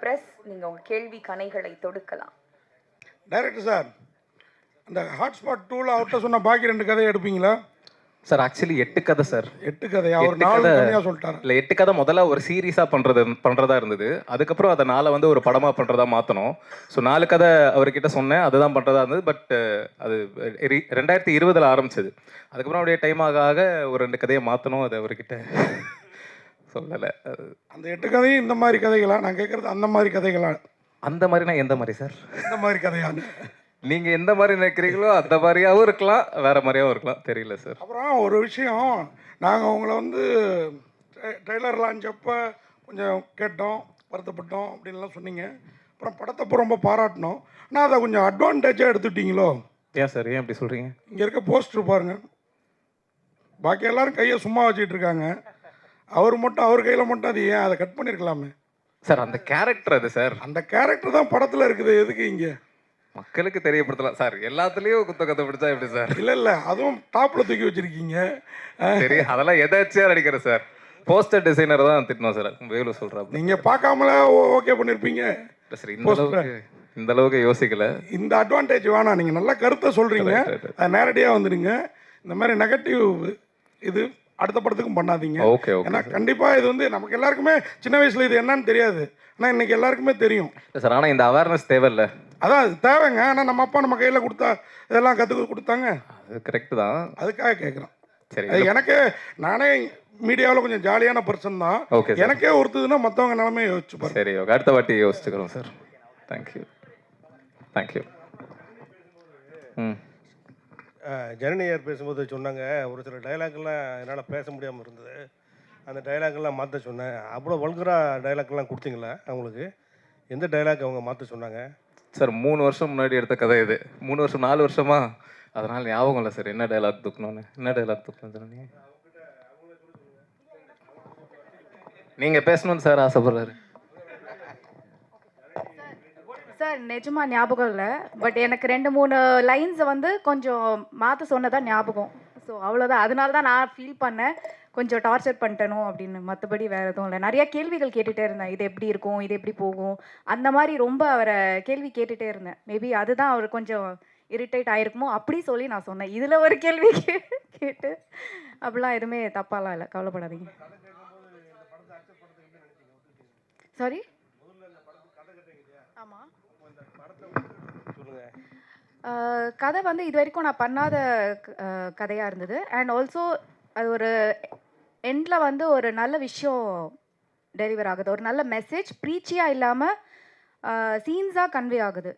Press நீங்கள் உங்கள் கேள்வி கணைகளை தொடுக்கலாம். டைரக்டர் சார், அந்த ஹாட்ஸ்பாட் 2ல் அவர்கிட்ட சொன்ன பாக்கி 2 கதையை எடுப்பீங்களா சார்? ஆக்சுவலி 8 கதை சார். 8 கதையா? அவர் 4 கம்மியாக சொல்லிட்டாரு. இல்லை, 8 கதை முதல்ல ஒரு சீரீஸாக பண்ணுறதா இருந்தது. அதுக்கப்புறம் அதை 4 வந்து ஒரு படமாக பண்ணுறதா மாற்றணும். ஸோ 4 கதை அவர்கிட்ட சொன்னேன், அதுதான் பண்ணுறதா இருந்தது. பட் அது 2020 ஆரம்பிச்சது. அதுக்கப்புறம் அப்படியே டைம் ஆக ஆக ஒரு 2 கதையை மாற்றணும். அது அவர்கிட்ட சொல்லலை. அந்த 8 கதையும் இந்த மாதிரி கதைகளா? நான் கேட்குறது அந்த மாதிரி கதைகளா? அந்த மாதிரினா எந்த மாதிரி சார்? இந்த மாதிரி கதையான்னு நீங்கள் எந்த மாதிரி நினைக்கிறீங்களோ அந்த மாதிரியாகவும் இருக்கலாம், வேறு மாதிரியாகவும் இருக்கலாம், தெரியல சார். அப்புறம் ஒரு விஷயம், நாங்கள் உங்களை வந்து ட்ரெய்லர் லான்ச் அப்போ கொஞ்சம் கேட்டோம், வருத்தப்பட்டோம் அப்படின்லாம் சொன்னீங்க. அப்புறம் படத்தை ரொம்ப பாராட்டினோம். ஆனால் அதை கொஞ்சம் அட்வான்டேஜாக எடுத்துட்டீங்களோ? ஏன் சார், ஏன் அப்படி சொல்கிறீங்க? இங்கே இருக்க போஸ்டர் பாருங்க, பாக்கி எல்லாரும் கையை சும்மா வச்சுட்டு இருக்காங்க. அவர் மட்டும், அவர் கையில் மட்டும் அது ஏன் அதை கட் பண்ணியிருக்கலாமே சார்? அந்த கேரக்டர் அது சார். அந்த கேரக்டர் தான் படத்தில் இருக்குது, எதுக்கு இங்கே மக்களுக்கு தெரியப்படுத்தலாம் சார். எல்லாத்துலேயும் கதை பிடிச்சா எப்படி சார்? இல்லை, அதுவும் டாப்பில் தூக்கி வச்சுருக்கீங்க. சரி, அதெல்லாம் எதாச்சியாக நடிக்கிறேன் சார். போஸ்டர் டிசைனர் தான் திட்டணும் சார், வேலு சொல்கிறாங்க. நீங்கள் பார்க்காமல ஓகே பண்ணியிருப்பீங்க சார். இந்த அளவுக்கு யோசிக்கல. இந்த அட்வான்டேஜ் வேணாம். நீங்கள் நல்ல கருத்தை சொல்கிறீங்க, அது நேரடியாக வந்துடுங்க. இந்த மாதிரி நெகட்டிவ் இது அடுத்த படத்துக்கும் பண்ணாதீங்க. Okay okay. ஏன்னா கண்டிப்பாக இது வந்து நமக்கு எல்லாருக்குமே சின்ன வயசில் இது என்னன்னு தெரியாது, ஆனால் இன்னைக்கு எல்லாருக்குமே தெரியும் சார். ஆனால் இந்த அவேர்னஸ் தேவையில்லை. அதான் அது தேவைங்க. ஆனால் நம்ம அப்பா நம்ம கையில் கொடுத்தா இதெல்லாம் கற்றுக்க கொடுத்தாங்க. அது கரெக்டு தான். அதுக்காக கேட்குறேன். சரி, அது எனக்கு, நானே மீடியாவில் கொஞ்சம் ஜாலியான பர்சன் தான். ஓகே. எனக்கே ஒருத்ததுன்னா மற்றவங்க நிலமே யோசிச்சு பாருங்க. சரி ஓகே, அடுத்த வாட்டி யோசிச்சுக்கிறோம் சார். Thank you thank you. ஜனனியார் பேசும்போது சொன்னாங்க, ஒரு சில டைலாக்லாம் என்னால் பேச முடியாமல் இருந்தது. அந்த டைலாக்லாம் மாற்ற சொன்னேன். அவ்வளோ வல்கராக டைலாக்லாம் கொடுத்தீங்களா அவங்களுக்கு? எந்த டைலாக் அவங்க மாற்ற சொன்னாங்க சார்? 3 வருஷம் முன்னாடி எடுத்த கதை இது. 3 வருஷம் 4 வருஷமா, அதனால் ஞாபகம் இல்லை சார் என்ன டைலாக் தூக்கணும்னு. என்ன டைலாக் தூக்கணும் சார்? நீங்கள் பேசணும்னு சார் ஆசைப்படுறாரு சார். நிஜமா ஞாபகம் இல்லை, பட் எனக்கு 2-3 லைன்ஸை வந்து கொஞ்சம் மாற்ற சொன்னதான் ஞாபகம். ஸோ அவ்வளோதான். அதனால தான் நான் ஃபீல் பண்ணேன் கொஞ்சம் டார்ச்சர் பண்ணிட்டனோ அப்படின்னு. மற்றபடி வேறு எதுவும் இல்லை. நிறையா கேள்விகள் கேட்டுகிட்டே இருந்தேன், இது எப்படி இருக்கும், இது எப்படி போகும், அந்த மாதிரி ரொம்ப அவரை கேள்வி கேட்டுகிட்டே இருந்தேன். மேபி அதுதான் அவர் கொஞ்சம் இரிட்டேட் ஆகிருக்குமோ அப்படி சொல்லி நான் சொன்னேன். இதில் ஒரு கேள்வி கேட்டு அப்படிலாம் எதுவுமே தப்பாலாம் இல்லை, கவலைப்படாதீங்க. சாரி. ஆமாம், கதை வந்து இது வரைக்கும் நான் பண்ணாத கதையாக இருந்தது. அண்ட் ஆல்சோ அது ஒரு எண்டில் வந்து ஒரு நல்ல விஷயம் டெலிவர் ஆகுது, ஒரு நல்ல மெசேஜ், ப்ரீச்சியாக இல்லாமல் சீன்ஸாக கன்வே ஆகுது.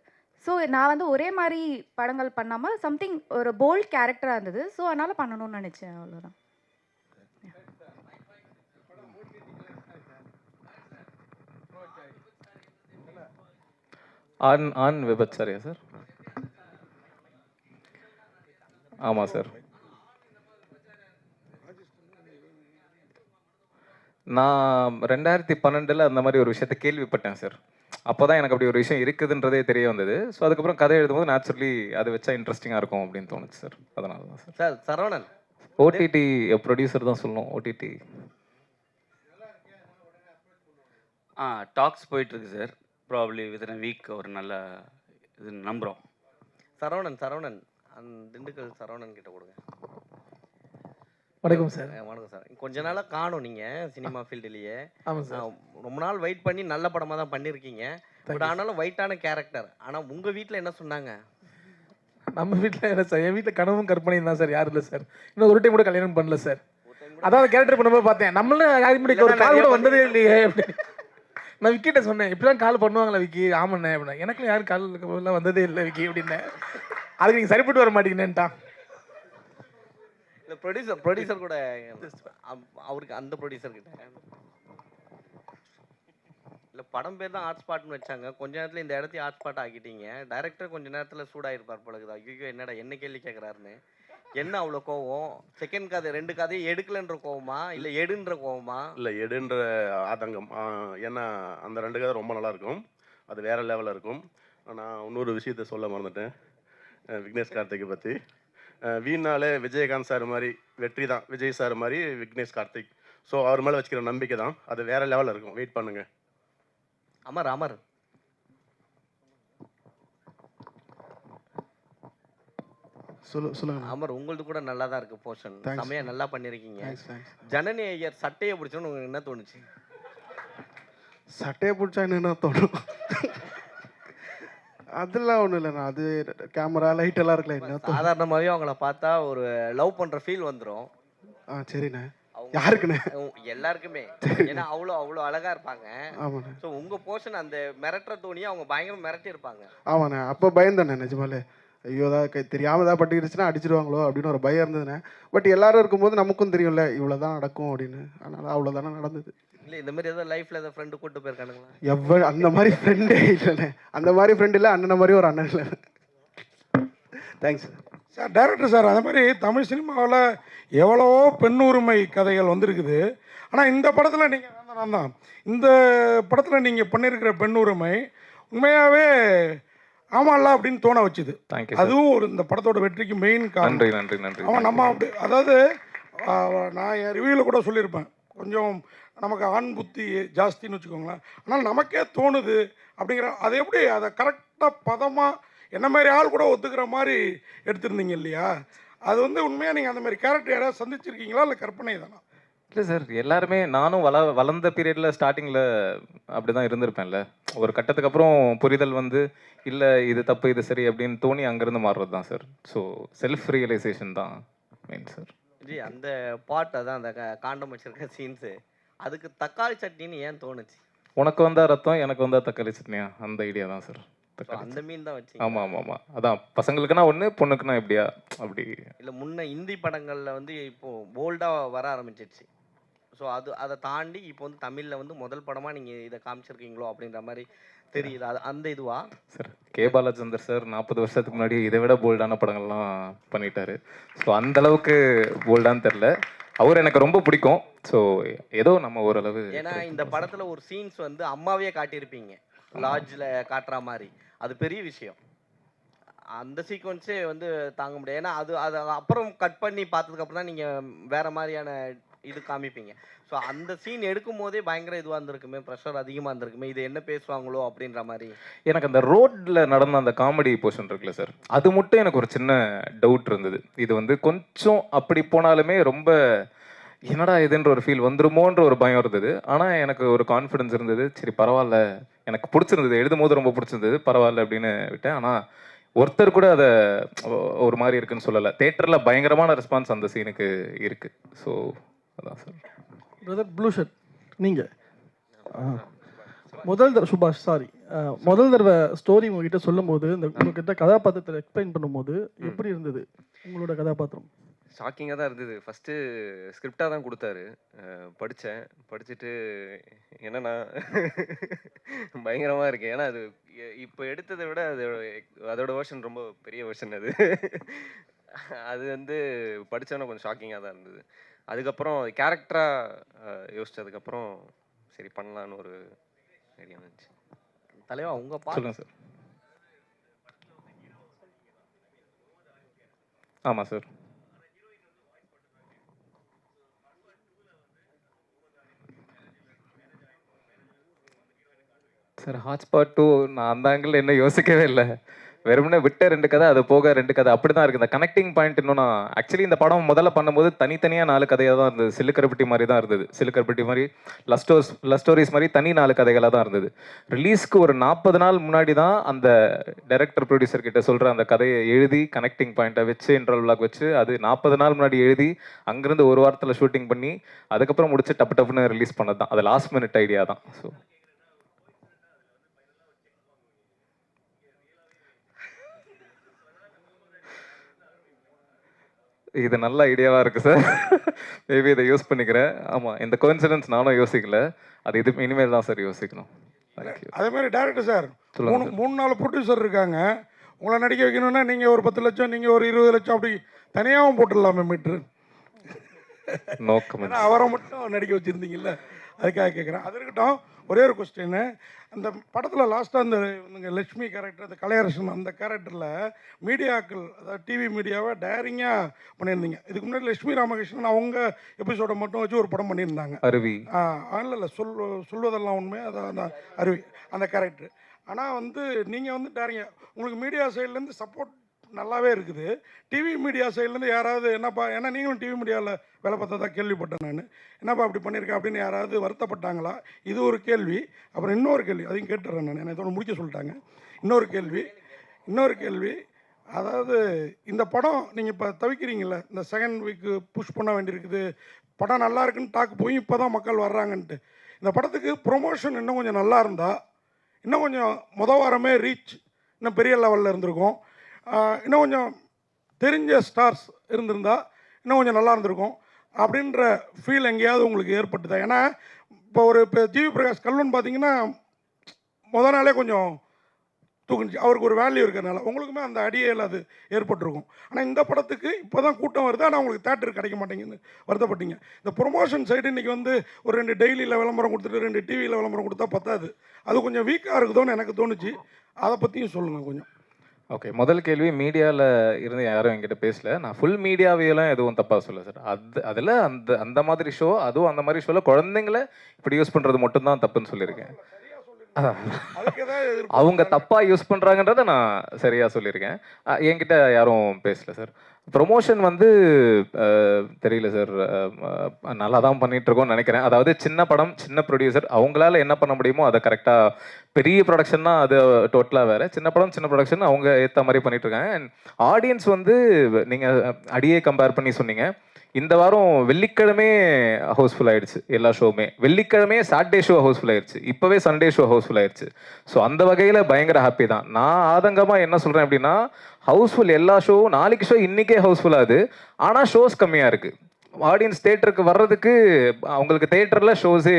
ஸோ நான் வந்து ஒரே மாதிரி படங்கள் பண்ணாமல் சம்திங் ஒரு போல்ட் கேரக்டராக இருந்தது. ஸோ அதனால் பண்ணணும்னு நினச்சேன், அவ்வளோதான். ஆன் விபச்சாரியா சார்? ஆமாம் சார். நான் 2012 அந்த மாதிரி ஒரு விஷயத்தை கேள்விப்பட்டேன் சார். அப்போ தான் எனக்கு அப்படி ஒரு விஷயம் இருக்குதுன்றதே தெரிய வந்தது. ஸோ அதுக்கப்புறம் கதை எழுதும்போது நேச்சுரலி அது வச்சா இன்ட்ரெஸ்டிங்காக இருக்கும் அப்படின்னு தோணுச்சு சார். அதனால தான் sir. Sir Saravanan OTT producer தான் சொல்லணும். ஓடிடி டாக்ஸ் போயிட்டுருக்கு சார். ப்ராப்ளி வித்தின் வீக் ஒரு நல்ல இது நம்புகிறோம். சரவணன் அந்த திண்டுக்கல் சரவணன் கிட்ட கொடுங்க. வணக்கம் சார். வணக்கம் சார். கொஞ்ச நாளாக காணும் நீங்கள் சினிமா ஃபீல்டுலேயே. ஆமாம் சார். ரொம்ப நாள் வெயிட் பண்ணி நல்ல படமாக தான் பண்ணியிருக்கீங்க. பட் ஆனாலும் வெயிட்டான கேரக்டர். ஆனால் உங்கள் வீட்டில் என்ன சொன்னாங்க? நம்ம வீட்டில் என்ன சார், என் வீட்டில் கனவும் கற்பனையும் தான் சார். யாரும் இல்லை சார். இன்னும் ஒரு டைம் கூட கல்யாணம் பண்ணல சார். அதாவது கேரக்டர் பண்ணும்போது பார்த்தேன், நம்மளும் யாரும் ஒரு கால் கூட வந்ததே இல்லையே அப்படின்னு. நான் விக்கிட்ட சொன்னேன், இப்படிலாம் கால் பண்ணுவாங்களா விக்கி? ஆமாண்ணே அப்படின்னா. எனக்கும் யாரும் கால் வந்ததே இல்லை விக்கி அப்படின்னேன். அதுக்கு நீங்கள் சரிப்பட்டு வர மாட்டீங்கன்னுட்டான். இல்லை ப்ரொடியூசர் கூட அவருக்கு அந்த ப்ரொடியூசர் கிட்ட இல்லை படம் பேர் தான் ஹாட் ஸ்பாட்னு வச்சாங்க. கொஞ்ச நேரத்தில் இந்த இடத்தையும் ஹாட் ஸ்பாட் ஆக்கிட்டீங்க. டைரக்டர் கொஞ்ச நேரத்தில் சூடாயிருப்பார் போலக்குது. ஐயோ என்னடா என்ன கேள்வி கேட்குறாருன்னு. என்ன அவ்வளோ கோவம்? செகண்ட் கதை 2 கதையும் எடுக்கலன்ற கோவமா இல்லை எடுன்ற கோவமா? இல்லை எடுன்ற ஆதங்கம். ஏன்னா அந்த 2 கதை ரொம்ப நல்லாயிருக்கும், அது வேறு லெவலில் இருக்கும். நான் இன்னொரு விஷயத்த சொல்ல மறந்துட்டேன் விக்னேஷ் கார்த்திகை பற்றி. வீணாலே விஜயகாந்த் சார் மாதிரி வெற்றி தான், விஜய் சார் மாதிரி விக்னேஷ் கார்த்திக். ஸோ அவர் மேலே வச்சுக்கிற நம்பிக்கை தான், அது வேறு லெவலில் இருக்கும். வெயிட் பண்ணுங்கள். அமர் அமர் சொல்லுங்க. அமர் உங்களது கூட நல்லா தான் இருக்கு போர்ஷன். Thanks. செமையா நல்லா பண்ணியிருக்கீங்க. தேங்க்ஸ். ஜனனி ஐயர் சட்டையை பிடிச்சோன்னு உங்களுக்கு என்ன தோணுச்சு? சட்டையை பிடிச்சா என்ன தோணும்? அதெல்லாம் ஒன்றும் இல்லைண்ணா. அது கேமரா லைட் எல்லாம் இருக்குல்ல, என்ன தோணும்? சாதாரணமாகவே அவங்கள பார்த்தா ஒரு லவ் பண்ற ஃபீல் வந்துடும். சரிண்ணே. யாருக்குண்ணே? எல்லாருக்குமே. ஏன்னா அவ்வளோ அவ்வளோ அழகா இருப்பாங்க. ஆமாண்ணே. ஸோ உங்க போர்ஷன் அந்த மிரட்டுற தோணியை அவங்க பயங்கரமா மிரட்டி இருப்பாங்க. ஆமாண்ணே. அப்போ பயந்தண்ணே நிஜமாலே. ஐயோ தெரியாமல் ஏதாவது பட்டுக்கிடுச்சுன்னா அடிச்சிருவாங்களோ அப்படின்னு ஒரு பயம் இருந்ததுண்ணே. பட் எல்லாரும் இருக்கும்போது நமக்கும் தெரியும்ல இவ்வளோதான் நடக்கும் அப்படின்னு. அதனால அவ்வளோதானே நடந்தது. இல்லை இந்த மாதிரி ஏதாவது லைஃப்ல ஏதாவது ஃப்ரெண்டு கூட்டு போயிருக்கானுங்களா? அந்த மாதிரி ஃப்ரெண்டே இல்லைண்ணே. அந்த மாதிரி ஃப்ரெண்ட் இல்லை, அண்ணனை மாதிரி ஒரு அண்ணன் இல்லை. Thanks sir. டைரக்டர் சார், அந்த மாதிரி தமிழ் சினிமாவில் எவ்வளவோ பெண் உரிமை கதைகள் வந்திருக்குது. ஆனால் இந்த படத்தில் நீங்கள் நான் தான் இந்த படத்தில் நீங்கள் பண்ணியிருக்கிற பெண் உரிமை உண்மையாகவே ஆமாம்ல அப்படின்னு தோண வச்சுது. தேங்க்யூ. அதுவும் ஒரு இந்த படத்தோட வெற்றிக்கு மெயின் நன்றி காரணம். நன்றி நன்றி. அவன் நம்ம அப்படி அதாவது நான் என் ரிவ்யூவில் கூட சொல்லியிருப்பேன், கொஞ்சம் நமக்கு ஆண் புத்தி ஜாஸ்தின்னு வச்சுக்கோங்களேன். ஆனால் நமக்கே தோணுது அப்படிங்கிற அதை எப்படி அதை கரெக்டாக பதமாக என்ன மாதிரி ஆள் கூட ஒத்துக்கிற மாதிரி எடுத்திருந்தீங்க இல்லையா? அது வந்து உண்மையாக நீங்கள் அந்த மாதிரி கேரக்டர் யாராவது சந்திச்சிருக்கீங்களா இல்லை கற்பனை தானா? இல்லை சார், எல்லாருமே நானும் வளர்ந்த பீரியடில் ஸ்டார்டிங்கில் அப்படி தான் இருந்திருப்பேன்ல. ஒரு கட்டத்துக்கு அப்புறம் புரிதல் வந்து இல்லை இது தப்பு இது சரி அப்படின்னு தோணி அங்கேருந்து மாறுறது தான் சார். ஸோ செல்ஃப் ரியலைசேஷன் தான் மெயின் சார். ஜி அந்த பாட் அதான் அந்த காண்டம் வச்சிருக்க சீன்ஸு, அதுக்கு தக்காளி சட்னின்னு ஏன் தோணுச்சு? உனக்கு வந்தா ரத்தம், எனக்கு வந்தா தக்காளி சட்னியா, அந்த ஐடியா தான் சார். அந்த மீன் தான் வச்சு. ஆமாம் ஆமாம் ஆமாம். அதான் பசங்களுக்குன்னா ஒன்று, பொண்ணுக்குன்னா எப்படியா அப்படி. இல்லை முன்ன இந்தி படங்களில் வந்து இப்போது போல்டாக வர ஆரம்பிச்சிருச்சு. ஸோ அதை தாண்டி இப்போ வந்து தமிழில் வந்து முதல் படமாக நீங்கள் இதை காமிச்சிருக்கீங்களோ அப்படின்ற மாதிரி தெரியுது. அது அந்த இதுவா சார்? கே பாலச்சந்தர் சார் 40 வருஷத்துக்கு முன்னாடி இதை விட போல்டான படங்கள்லாம் பண்ணிட்டாரு. ஸோ அந்த அளவுக்கு போல்டான்னு தெரில. அவர் எனக்கு ரொம்ப பிடிக்கும். ஸோ ஏதோ நம்ம ஓரளவு. ஏன்னா இந்த படத்தில் ஒரு சீன்ஸ் வந்து அம்மாவே காட்டியிருப்பீங்க, லாட்ஜில் காட்டுற மாதிரி. அது பெரிய விஷயம். அந்த சீக்வன்ஸே வந்து தாங்க முடியாது. ஏன்னா அது அப்புறம் கட் பண்ணி பார்த்ததுக்கப்புறம் தான் நீங்கள் வேறு மாதிரியான இது காமிப்பீங்க. ஸோ அந்த சீன் எடுக்கும் போதே பயங்கர இதுவாக இருந்திருக்குமே, ப்ரெஷர் அதிகமாக இருந்திருக்குமே, இது என்ன பேசுவாங்களோ அப்படின்ற மாதிரி. எனக்கு அந்த ரோட்டில் நடந்த அந்த காமெடி போர்ஷன் இருக்குல்ல சார், அது மட்டும் எனக்கு ஒரு சின்ன டவுட் இருந்தது. இது வந்து கொஞ்சம் அப்படி போனாலுமே ரொம்ப என்னடா இதுன்ற ஒரு ஃபீல் வந்துருமோன்ற ஒரு பயம் இருந்தது. ஆனால் எனக்கு ஒரு கான்ஃபிடன்ஸ் இருந்தது. சரி பரவாயில்ல, எனக்கு பிடிச்சிருந்தது, எழுதும் போது ரொம்ப பிடிச்சிருந்தது, பரவாயில்ல அப்படின்னு விட்டேன். ஆனால் ஒருத்தர் கூட அதை ஒரு மாதிரி இருக்குன்னு சொல்லலை. தேட்டரில் பயங்கரமான ரெஸ்பான்ஸ் அந்த சீனுக்கு இருக்குது. ஸோ அதான் சார். பிரதர் ப்ளூ ஷர்ட், நீங்கள் முதல் தடவை சுபாஷ் சாரி முதல் தடவை ஸ்டோரி உங்ககிட்ட சொல்லும் போது இந்த உங்ககிட்ட கதாபாத்திரத்தை எக்ஸ்பிளைன் பண்ணும்போது எப்படி இருந்தது உங்களோட கதாபாத்திரம்? ஷாக்கிங்காக தான் இருந்தது. ஃபஸ்ட்டு ஸ்கிரிப்டாக தான் கொடுத்தாரு, படிச்சுட்டு என்னன்னா பயங்கரமாக இருக்குது. ஏன்னா அது இப்போ எடுத்ததை விட அதோட வெர்ஷன் ரொம்ப பெரிய வெர்ஷன். அது வந்து படித்தோன்னே கொஞ்சம் ஷாக்கிங்காக தான் இருந்தது. அதுக்கப்புறம் கேரக்டராக யோசிச்சதுக்கப்புறம் சரி பண்ணலான்னு ஒரு ஐடியா வந்துச்சு. தலைவா உங்கள் சொல்லுங்கள் சார். ஆமாம் சார். சார் ஹாட்ஸ்பாட் 2 நான் அந்த ஆங்கிள் என்ன யோசிக்கவே இல்லை. வெறுமனே விட்ட 2 கதை, அது போக 2 கதை அப்படி தான் இருக்குது. இந்த கனெக்டிங் பாயிண்ட் இன்னும் நான் ஆக்சுவலி இந்த படம் முதல்ல பண்ணும்போது தனித்தனியாக 4 கதையாக தான் இருந்தது. சிலுக்கரப்பட்டி மாதிரி தான் இருந்தது. சிலுக்கரப்பட்டி மாதிரி லவ் ஸ்டோரிஸ் மாதிரி தனி 4 கதைகளாக தான் இருந்தது. ரிலீஸ்க்கு ஒரு 40 நாள் முன்னாடி தான் அந்த டைரக்டர் ப்ரொடியூசர் கிட்ட சொல்கிற அந்த கதையை எழுதி கனெக்டிங் பாயிண்ட்டை வச்சு இன்டர்வல் பிளாக் வச்சு அது 40 நாள் முன்னாடி எழுதி அங்கேருந்து ஒரு வாரத்தில் ஷூட்டிங் பண்ணி அதுக்கப்புறம் முடிச்சு டப்புன்னு ரிலீஸ் பண்ணது தான். அது லாஸ்ட் மினிட் ஐடியா தான். ஸோ இது நல்ல ஐடியாவாக இருக்குது சார். மேபி இதை யூஸ் பண்ணிக்கிறேன். ஆமாம், இந்த கோஇன்சிடென்ஸ் நானும் யோசிக்கல. அது இது இனிமேல் தான் சார் யோசிக்கணும். தேங்க்யூ. அதே மாதிரி டேரக்டர் சார், சொல்லுங்க. 3-4 ப்ரொடியூசர் இருக்காங்க. உங்களை நடிக்க வைக்கணும்னா நீங்கள் ஒரு 10 லட்சம், நீங்கள் ஒரு 20 லட்சம் அப்படி தனியாகவும் போட்டுடலாமே மீட்ரு. No comments. அவரை மட்டும் நடிக்க வச்சுருந்தீங்கல்ல, அதுக்காக கேட்குறேன். அது இருக்கட்டும், ஒரே ஒரு கொஸ்டின். அந்த படத்தில் லாஸ்ட்டாக அந்த லட்சுமி கேரக்டர், அந்த கலையரசன் அந்த கேரக்டரில் மீடியாக்கள், அதாவது டிவி மீடியாவை டேரிங்காக பண்ணியிருந்தீங்க. இதுக்கு முன்னாடி லட்சுமி ராமகிருஷ்ணன் அவங்க எபிசோடை மட்டும் வச்சு ஒரு படம் பண்ணியிருந்தாங்க. அருவி. இல்லை சொல்வதெல்லாம் உண்மை, அதான் அந்த அருவி அந்த கேரக்டர். ஆனால் நீங்கள் டேரிங்க, உங்களுக்கு மீடியா சைட்லேருந்து சப்போர்ட் நல்லாவே இருக்குது. டிவி மீடியா சைட்லேருந்து யாராவது என்னப்பா, ஏன்னா நீங்களும் டிவி மீடியாவில் வேலை பார்த்ததா கேள்விப்பட்டேன் நான், என்னப்பா அப்படி பண்ணியிருக்கேன் அப்படின்னு யாராவது வருத்தப்பட்டாங்களா? இது ஒரு கேள்வி. அப்புறம் இன்னொரு கேள்வி, அதையும் கேட்டுறேன் நான், என்னை இதோட முடிக்க சொல்லிட்டாங்க. இன்னொரு கேள்வி, அதாவது இந்த படம் நீங்கள் இப்போ தவிக்கிறீங்கள, இந்த செகண்ட் வீக்கு புஷ் பண்ண வேண்டியிருக்குது, படம் நல்லா இருக்குன்னு டாக் போய் இப்போ தான் மக்கள் வர்றாங்கன்ட்டு. இந்த படத்துக்கு ப்ரொமோஷன் இன்னும் கொஞ்சம் நல்லா இருந்தால், இன்னும் கொஞ்சம் வாரமே ரீச் இன்னும் பெரிய லெவலில் இருந்திருக்கும். இன்னும் கொஞ்சம் தெரிஞ்ச ஸ்டார்ஸ் இருந்திருந்தால் இன்னும் கொஞ்சம் நல்லா இருந்திருக்கும் அப்படின்ற ஃபீல் எங்கேயாவது உங்களுக்கு ஏற்பட்டுதா? ஏன்னா இப்போ ஜிவி பிரகாஷ் கல்வன் பார்த்தீங்கன்னா நாளே கொஞ்சம் தூக்குனுச்சு, அவருக்கு ஒரு வேல்யூ இருக்கிறதுனால உங்களுக்குமே அந்த அடியில் அது ஏற்பட்டிருக்கும். ஆனால் இந்த படத்துக்கு இப்போ தான் கூட்டம் வருது, ஆனால் உங்களுக்கு தேட்டர் கிடைக்க மாட்டேங்குது, வருத்தப்பட்டீங்க. இந்த ப்ரொமோஷன் சைடு இன்றைக்கி ஒரு 2 டெய்லியில் விளம்பரம் கொடுத்துட்டு 2 டிவியில் விளம்பரம் கொடுத்தா பத்தாது, அது கொஞ்சம் வீக்காக இருக்குதோன்னு எனக்கு தோணுச்சு. அதை பற்றியும் சொல்லுங்கள் கொஞ்சம். ஓகே, முதல் கேள்வி, மீடியாவில் இருந்து யாரும் என்கிட்ட பேசல. நான் ஃபுல் மீடியாவையெல்லாம் எதுவும் தப்பாக சொல்ல சார். அதில் அந்த மாதிரி ஷோ, அதுவும் அந்த மாதிரி ஷோவில் குழந்தைங்கள இப்படி யூஸ் பண்ணுறது மட்டும்தான் தப்புன்னு சொல்லியிருக்கேன். அவங்க தப்பாக யூஸ் பண்ணுறாங்கன்றத நான் சரியாக சொல்லியிருக்கேன். என்கிட்ட யாரும் பேசல சார். ப்ரொமோஷன் தெரியல சார், நல்லா தான் பண்ணிகிட்ருக்கோன்னு நினைக்கிறேன். அதாவது சின்ன படம், சின்ன ப்ரொடியூசர், அவங்களால என்ன பண்ண முடியுமோ அதை கரெக்டாக, பெரிய ப்ரொடக்ஷன்னா அது டோட்டலாக வேறு, சின்ன படம் சின்ன ப்ரொடக்ஷன் அவங்க ஏற்ற மாதிரி பண்ணிகிட்ருக்காங்க. அண்ட் ஆடியன்ஸ் நீங்கள் அடியே கம்பேர் பண்ணி சொன்னீங்க. இந்த வாரம் வெள்ளிக்கிழமே ஹவுஸ்ஃபுல் ஆயிடுச்சு எல்லா ஷோவுமே. வெள்ளிக்கிழமே சாட்டர்டே ஷோ ஹவுஸ்ஃபுல் ஆயிடுச்சு, இப்போவே சண்டே ஷோ ஹவுஸ்ஃபுல் ஆயிடுச்சு. ஸோ அந்த வகையில் பயங்கர ஹாப்பி தான். நான் ஆதங்கமாக என்ன சொல்கிறேன் அப்படின்னா, ஹவுஸ்ஃபுல் எல்லா ஷோவும், நாளைக்கு ஷோ இன்றைக்கே ஹவுஸ்ஃபுல் ஆகுது, ஆனால் ஷோஸ் கம்மியாக இருக்குது. ஆடியன்ஸ் தேட்டருக்கு வர்றதுக்கு அவங்களுக்கு தேட்டரில் ஷோஸே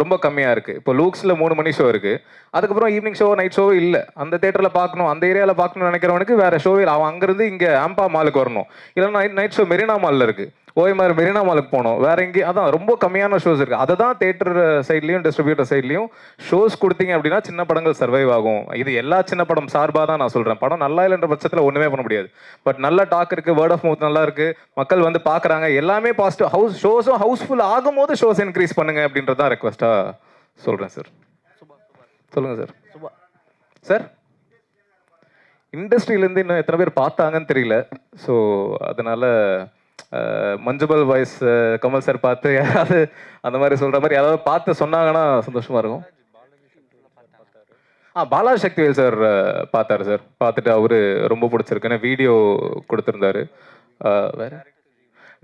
ரொம்ப கம்மியாக இருக்குது. இப்போ லூக்ஸில் 3 மணி ஷோ இருக்குது, அதுக்கப்புறம் ஈவினிங் ஷோ நைட் ஷோ இல்லை. அந்த தேட்டரில் பார்க்கணும், அந்த ஏரியாவில் பார்க்கணும்னு நினைக்கிறவனுக்கு வேறு ஷோவே, அவன் அங்கேருந்து இங்கே ஆம்பா மாலுக்கு வரணும், இல்லைன்னா நைட் ஷோ மெரினா மாலில் இருக்குது, OMR மெரினா மாலுக்கு போனோம், வேற எங்கேயும், அதான் ரொம்ப கம்மியான ஷோஸ் இருக்குது. அதை தான் தேட்டர் சைட்லேயும் டிஸ்ட்ரிபியூட்டர் சைட்லேயும் ஷோஸ் கொடுத்தீங்க அப்படின்னா சின்ன படங்கள் சர்வைவ் ஆகும். இது எல்லா சின்ன படம் சார்பாக தான் நான் சொல்கிறேன். படம் நல்லா இல்லைன்ற பட்சத்தில் ஒன்றுமே பண்ண முடியாது. பட் நல்ல டாக் இருக்குது, வேர்ட் ஆஃப் மவுத் நல்லா இருக்குது, மக்கள் பார்க்குறாங்க, எல்லாமே பாசிட்டிவ். ஷோஸும் ஹவுஸ்ஃபுல் ஆகும்போது ஷோஸ் இன்க்ரீஸ் பண்ணுங்க அப்படின்றதான் ரெக்வஸ்ட்டாக சொல்கிறேன் சார். சொல்லுங்கள் சார். சார், இண்டஸ்ட்ரியிலேருந்து இன்னும் எத்தனை பேர் பார்த்தாங்கன்னு தெரியல. ஸோ அதனால் மஞ்சுபல் வாய்ஸ் கமல் சார் பார்த்து யாராவது அந்த மாதிரி சொல்கிற மாதிரி யாராவது பார்த்து சொன்னாங்கன்னா சந்தோஷமாக இருக்கும். பாலாஜி சக்திவேல் சார் பார்த்தாரு சார். பார்த்துட்டு அவரு ரொம்ப பிடிச்சிருக்குன்னு வீடியோ கொடுத்துருந்தாரு. வேறு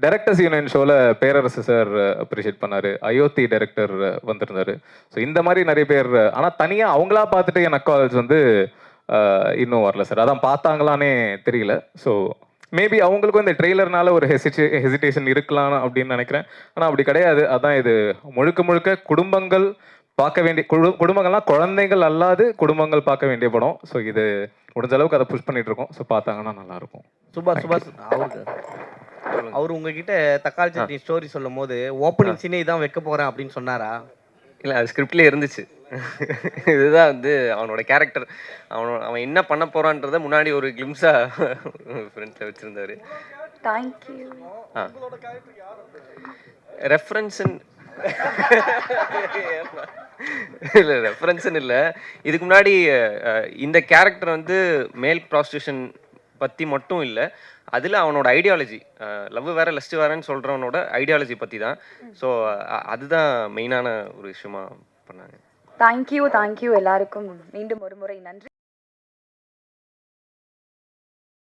டைரக்டர்ஸ் யூனியன் ஷோவில் பேரரசு சார் அப்ரிஷியேட் பண்ணார். அயோத்தி டைரக்டர் வந்திருந்தார். ஸோ இந்த மாதிரி நிறைய பேர், ஆனால் தனியாக அவங்களா பார்த்துட்டு எனக்கு கால்ஸ் இன்னும் வரல சார். அதான் பார்த்தாங்களானே தெரியல. ஸோ மேபி அவங்களுக்கும் இந்த ட்ரெய்லர்னால ஒரு ஹெசிடேஷன் இருக்கலாம் அப்படின்னு நினைக்கிறேன். ஆனால் அப்படி கிடையாது. அதான் இது முழுக்க முழுக்க குடும்பங்கள் பார்க்க வேண்டிய, குடும்பங்கள்லாம் குழந்தைகள் அல்லாது குடும்பங்கள் பார்க்க வேண்டிய படம். ஸோ இது முடிஞ்ச அளவுக்கு அதை புஷ் பண்ணிட்டு இருக்கோம். ஸோ பார்த்தாங்கன்னா நல்லாயிருக்கும். சுபாஷ் அவர் உங்ககிட்ட தக்காளி சட்னி ஸ்டோரி சொல்லும் போது ஓப்பனிங் சீனே இதான் வைக்க போகிறேன் அப்படின்னு சொன்னாரா? இல்லை, அது ஸ்கிரிப்ட்லேயே இருந்துச்சு. இதுதான் அவனோட கேரக்டர். அவன் என்ன பண்ண போறான்றத முன்னாடி ஒரு கிளிம்ஸாக ஃப்ரெண்ட்ஸில் வச்சுருந்தாரு. தேங்க்யூ. ரெஃபரன்ஸுன்னு இல்லை, ரெஃபரன்ஸுன்னு இல்லை. இதுக்கு முன்னாடி இந்த கேரக்டர் மேல் ப்ராஸ்டியூஷன் பற்றி மட்டும் இல்லை, அதில் அவனோட ஐடியாலஜி, லவ் வேறு லஸ்ட் வேறன்னு சொல்கிறவனோட ஐடியாலஜி பற்றி தான். ஸோ அதுதான் மெயினான ஒரு விஷயமா பண்ணாங்க. தேங்க்யூ எல்லாருக்கும் மீண்டும் ஒரு முறை நன்றி.